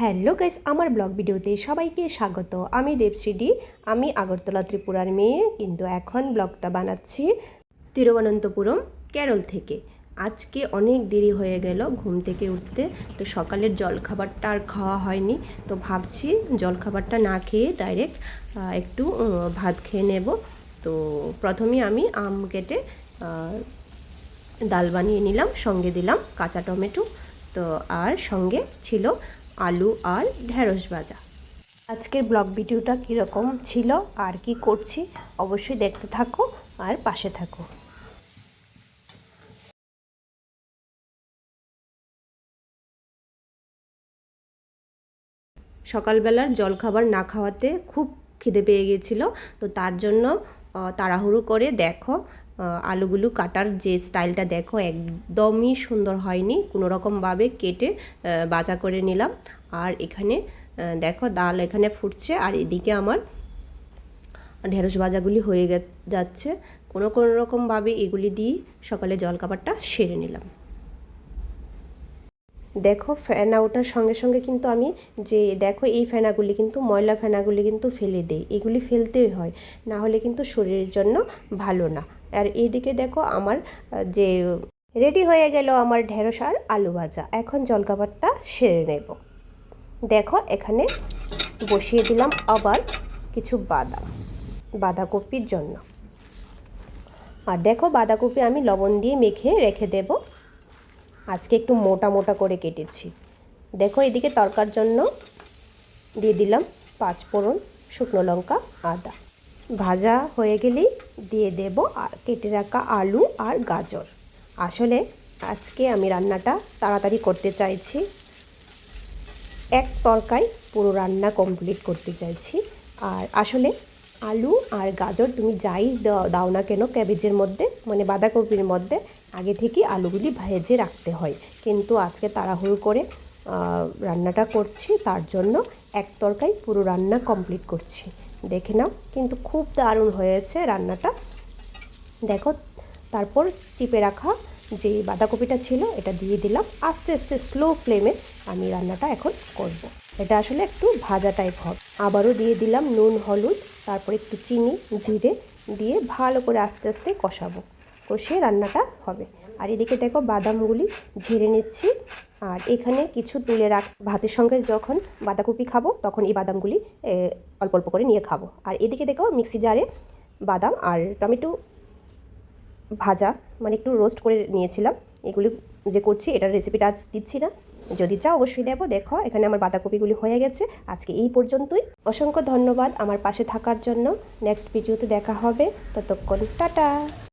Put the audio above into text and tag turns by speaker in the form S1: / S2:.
S1: Hello guys, আমার blog ভিডিওতে সবাইকে স্বাগত। আমি দেবশ্রী। আমি আগরতলা ত্রিপুরার মেয়ে, কিন্তু এখন ব্লগটা বানাচ্ছি তিরুবনন্তপুরম কেরল থেকে। আজকে অনেক দেরি হয়ে গেল ঘুম থেকে উঠতে, তো সকালের জলখাবারটা আর খাওয়া হয়নি। তো ভাবছি জলখাবারটা না খেয়ে ডাইরেক্ট একটু ভাত খেয়ে নেব। তো প্রথমে আমি আম কেটে ডাল বানিয়ে নিলাম, সঙ্গে দিলাম কাঁচা টমেটো, তো আর সঙ্গে ছিল আলু আর ঢেঁড়স ভাজা। আজকের ব্লগ ভিডিওটা কীরকম ছিল আর কি করছি অবশ্যই দেখতে থাকো আর পাশে থাকো। সকালবেলার জলখাবার না খাওয়াতে খুব খিদে পেয়ে গিয়েছিল, তো তার জন্য তাড়াহুড়ো করে দেখো আলুগুলো কাটার যে স্টাইলটা দেখো একদমই সুন্দর হয়নি, কোনো রকমভাবে কেটে ভাজা করে নিলাম। আর এখানে দেখো ডাল এখানে ফুটছে, আর এদিকে আমার ঢেঁড়স ভাজাগুলি হয়ে যাচ্ছে। কোনো রকমভাবে এগুলি দিয়ে সকালে জলখাবারটা সেরে নিলাম। দেখো ফেনা ওঠার সঙ্গে সঙ্গে কিন্তু আমি দেখো এই ফেনাগুলি কিন্তু ময়লা ফেনাগুলি কিন্তু ফেলে দেই, এগুলি ফেলতেই হয়, না হলে কিন্তু শরীরের জন্য ভালো না। আর এইদিকে দেখো আমার যে রেডি হয়ে গেল আমার ঢেঁড়স আর আলু ভাজা। এখন জলখাবারটা সেরে নেব। দেখো এখানে বসিয়ে দিলাম আবার কিছু বাঁধাকপির জন্য। আর দেখো বাঁধাকপি আমি লবণ দিয়ে মেখে রেখে দেব, আজকে একটু মোটা মোটা করে কেটেছি। দেখো এদিকে তরকার জন্য দিয়ে দিলাম 5 ফোড়ন, শুকনো লঙ্কা, আদা। ভাজা হয়ে গেলেই দিয়ে দেব আর কেটে রাখা আলু আর গাজর। আসলে আজকে আমি রান্নাটা তাড়াতাড়ি করতে চাইছি, এক তরকায় পুরো রান্না কমপ্লিট করতে চাইছি। আর আসলে আলু আর গাজর তুমি যাই দাও না কেন ক্যাবেজের মধ্যে, মানে বাঁধাকপির মধ্যে, আগে থেকে আলুগুলি ভেজে রাখতে হয়, কিন্তু আজকে তাড়াহুড়ো করে রান্নাটা করছি, তার জন্য এক তরকায় পুরো রান্না কমপ্লিট করছি। দেখে নাও, কিন্তু খুব দারুণ হয়েছে রান্নাটা। দেখো তারপর চিপে রাখা যে বাঁধাকপিটা ছিল এটা দিয়ে দিলাম, আস্তে আস্তে স্লো ফ্লেমে আমি রান্নাটা এখন করব। এটা আসলে একটু ভাজা টাইপ হবে। আবারও দিয়ে দিলাম নুন, হলুদ, তারপর একটু চিনি, জিরে দিয়ে ভালো করে আস্তে আস্তে কষিয়ে রান্নাটা হবে। আর এদিকে দেখো বাদামগুলি ঝেড়ে নিচ্ছি, আর এখানে কিছু তুলে ভাতের সঙ্গে যখন বাঁধাকপি খাবো তখন এই বাদামগুলি অল্প অল্প করে নিয়ে খাবো। আর এদিকে দেখো মিক্সি জারে বাদাম আর টমেটো ভাজা, মানে একটু রোস্ট করে নিয়েছিলাম। এগুলি যে করছি এটার রেসিপিটা আজ দিচ্ছি না, যদি চাও অবশ্যই দেবো। দেখো এখানে আমার বাঁধাকপিগুলি হয়ে গেছে। আজকে এই পর্যন্তই। অসংখ্য ধন্যবাদ আমার পাশে থাকার জন্য। নেক্সট ভিডিওতে দেখা হবে, ততক্ষণ টাটা।